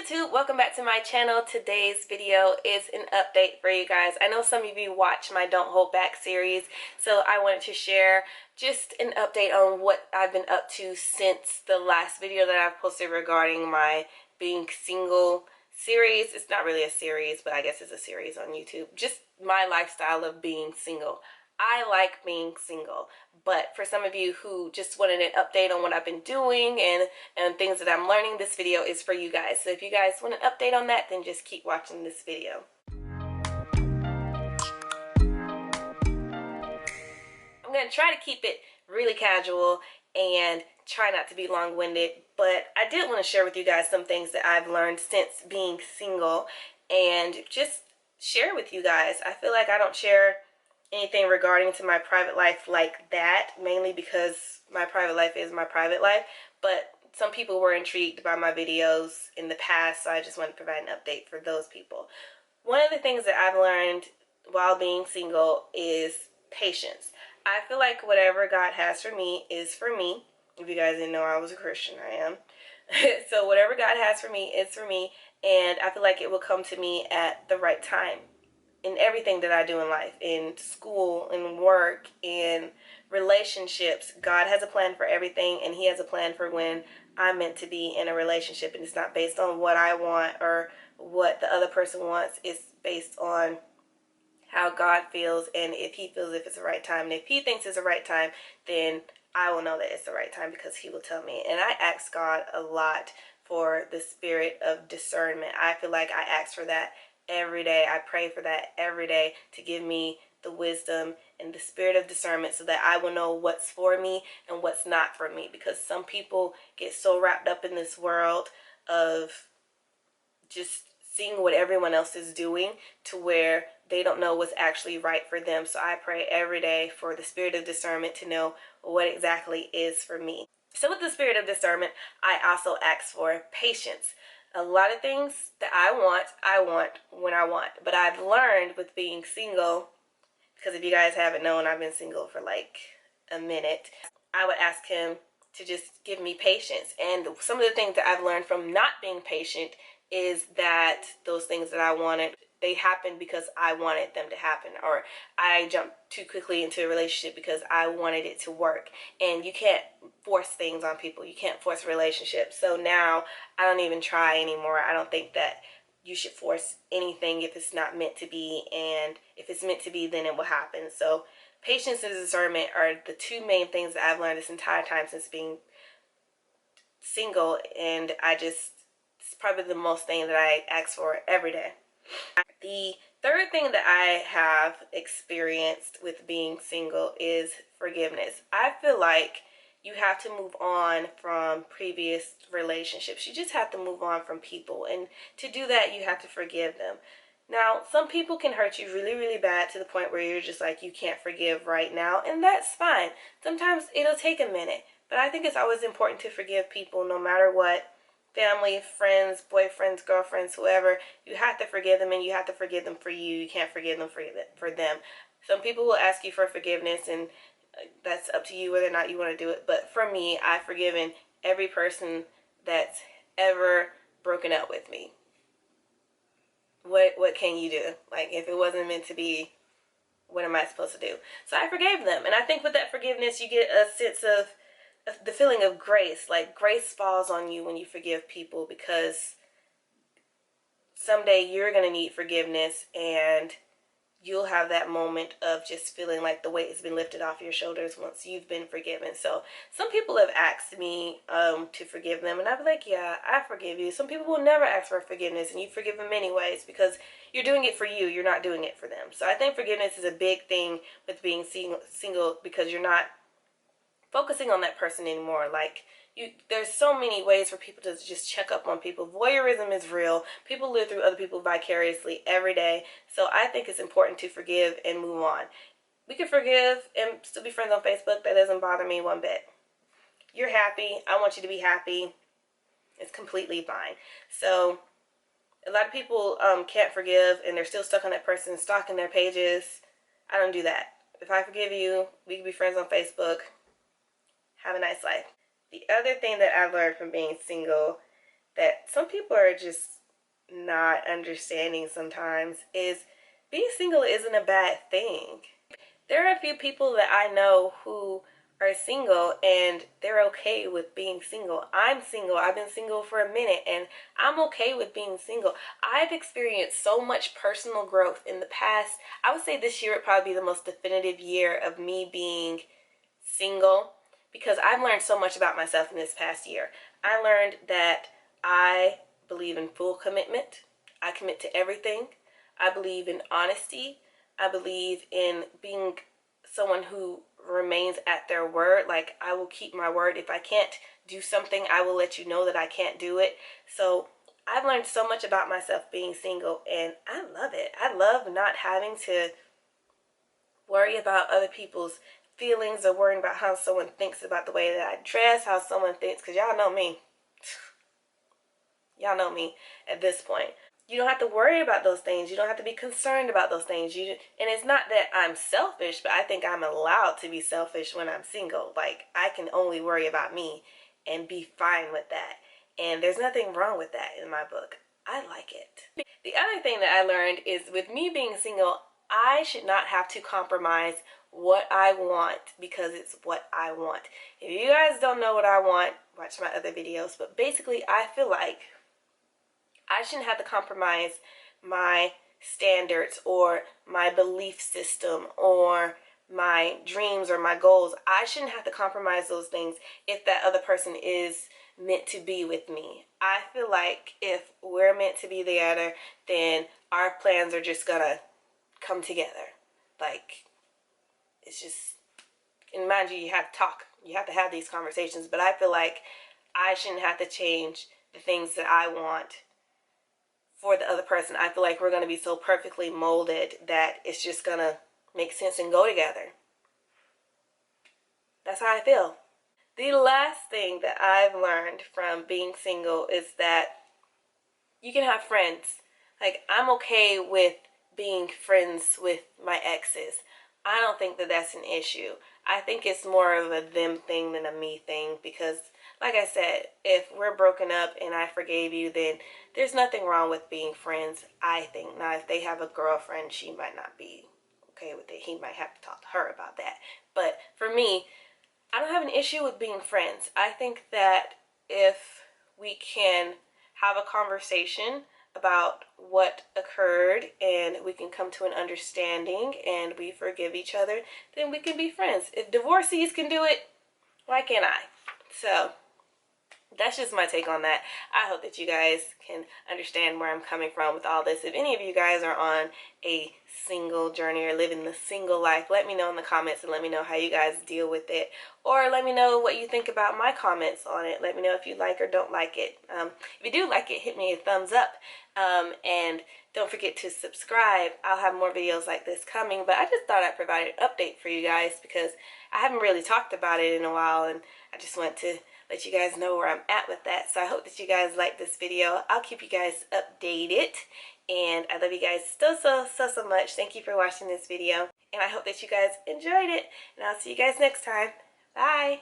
YouTube, welcome back to my channel. Today's video is an update for you guys. I know some of you watch my Don't Hold Back series, so I wanted to share just an update on what I've been up to since the last video that I've posted regarding my being single series. It's not really a series, but I guess it's a series on YouTube. Just my lifestyle of being single. I like being single, but for some of you who just wanted an update on what I've been doing and things that I'm learning, this video is for you guys. So if you guys want an update on that, then just keep watching this video. I'm going to try to keep it really casual and try not to be long-winded, but I did want to share with you guys some things that I've learned since being single and just share with you guys. I feel like I don't share anything regarding to my private life like that, mainly because my private life is my private life, but some people were intrigued by my videos in the past, so I just want to provide an update for those people. One of the things that I've learned while being single is patience. I feel like whatever God has for me is for me. If you guys didn't know I was a Christian, I am. So whatever God has for me is for me, and I feel like it will come to me at the right time. In everything that I do in life, in school, in work, in relationships, God has a plan for everything, and He has a plan for when I'm meant to be in a relationship, and it's not based on what I want or what the other person wants. It's based on how God feels, and if He feels if it's the right time, and if He thinks it's the right time, then I will know that it's the right time because He will tell me. And I ask God a lot for the spirit of discernment. I feel like I ask for that every day. I pray for that every day, to give me the wisdom and the spirit of discernment so that I will know what's for me and what's not for me, because some people get so wrapped up in this world of just seeing what everyone else is doing to where they don't know what's actually right for them. So I pray every day for the spirit of discernment to know what exactly is for me. So with the spirit of discernment, I also ask for patience. A lot of things that I want when I want. But I've learned with being single, because if you guys haven't known, I've been single for like a minute, I would ask Him to just give me patience. And some of the things that I've learned from not being patient is that those things that I wanted, they happened because I wanted them to happen, or I jumped too quickly into a relationship because I wanted it to work. And you can't force things on people. You can't force relationships. So now I don't even try anymore. I don't think that you should force anything if it's not meant to be, and if it's meant to be, then it will happen. So patience and discernment are the two main things that I've learned this entire time since being single, and it's probably the most thing that I ask for every day. The third thing that I have experienced with being single is forgiveness. I feel like you have to move on from previous relationships. You just have to move on from people, and to do that, you have to forgive them. Now, some people can hurt you really, really bad to the point where you're just like, you can't forgive right now, and that's fine. Sometimes it'll take a minute, but I think it's always important to forgive people no matter what. Family, friends, boyfriends, girlfriends, whoever, you have to forgive them, and you have to forgive them for you. You can't forgive them for them. Some people will ask you for forgiveness, and that's up to you whether or not you want to do it. But for me, I've forgiven every person that's ever broken up with me. What can you do? Like, if it wasn't meant to be, what am I supposed to do? So I forgave them, and I think with that forgiveness, you get a sense of the feeling of grace. Like, grace falls on you when you forgive people, because someday you're going to need forgiveness, and you'll have that moment of just feeling like the weight has been lifted off your shoulders once you've been forgiven. So some people have asked me to forgive them, and I'll be like, yeah, I forgive you. Some people will never ask for forgiveness, and you forgive them anyways because you're doing it for you. You're not doing it for them. So I think forgiveness is a big thing with being single, because you're not focusing on that person anymore. Like, there's so many ways for people to just check up on people. Voyeurism is real. People live through other people vicariously every day. So I think it's important to forgive and move on. We can forgive and still be friends on Facebook. That doesn't bother me one bit. You're happy. I want you to be happy. It's completely fine. So a lot of people can't forgive, and they're still stuck on that person, stalking their pages. I don't do that. If I forgive you, we can be friends on Facebook. Have a nice life. The other thing that I've learned from being single, that some people are just not understanding sometimes is being single isn't a bad thing. There are a few people that I know who are single and they're okay with being single. I'm single. I've been single for a minute and I'm okay with being single. I've experienced so much personal growth in the past. I would say this year would probably be the most definitive year of me being single because I've learned so much about myself in this past year. I learned that I believe in full commitment. I commit to everything. I believe in honesty. I believe in being someone who remains at their word. Like, I will keep my word. If I can't do something, I will let you know that I can't do it. So I've learned so much about myself being single, and I love it. I love not having to worry about other people's feelings or worrying about how someone thinks about the way that I dress, how someone thinks, because y'all know me. Y'all know me at this point. You don't have to worry about those things. You don't have to be concerned about those things. And it's not that I'm selfish, but I think I'm allowed to be selfish when I'm single. Like, I can only worry about me and be fine with that. And there's nothing wrong with that in my book. I like it. The other thing that I learned is with me being single, I should not have to compromise what I want because it's what I want. If you guys don't know what I want, watch my other videos. But basically, I feel like I shouldn't have to compromise my standards or my belief system or my dreams or my goals. I shouldn't have to compromise those things if that other person is meant to be with me. I feel like if we're meant to be together, then our plans are just gonna come together. Like, it's just, and mind you, you have to talk. You have to have these conversations. But I feel like I shouldn't have to change the things that I want for the other person. I feel like we're going to be so perfectly molded that it's just going to make sense and go together. That's how I feel. The last thing that I've learned from being single is that you can have friends. Like, I'm okay with being friends with my exes. I don't think that that's an issue. I think it's more of a them thing than a me thing because, like I said, if we're broken up and I forgave you, then there's nothing wrong with being friends, I think. Now, if they have a girlfriend, she might not be okay with it. He might have to talk to her about that. But for me, I don't have an issue with being friends. I think that if we can have a conversation about what occurred and we can come to an understanding and we forgive each other, then we can be friends. If divorcees can do it, why can't I? So that's just my take on that. I hope that you guys can understand where I'm coming from with all this. If any of you guys are on a single journey or living the single life, let me know in the comments and let me know how you guys deal with it. Or let me know what you think about my comments on it. Let me know if you like or don't like it. If you do like it, hit me a thumbs up. And don't forget to subscribe. I'll have more videos like this coming. But I just thought I'd provide an update for you guys because I haven't really talked about it in a while. And I just want to let you guys know where I'm at with that. So I hope that you guys like this video. I'll keep you guys updated. And I love you guys so much. Thank you for watching this video. And I hope that you guys enjoyed it. And I'll see you guys next time. Bye.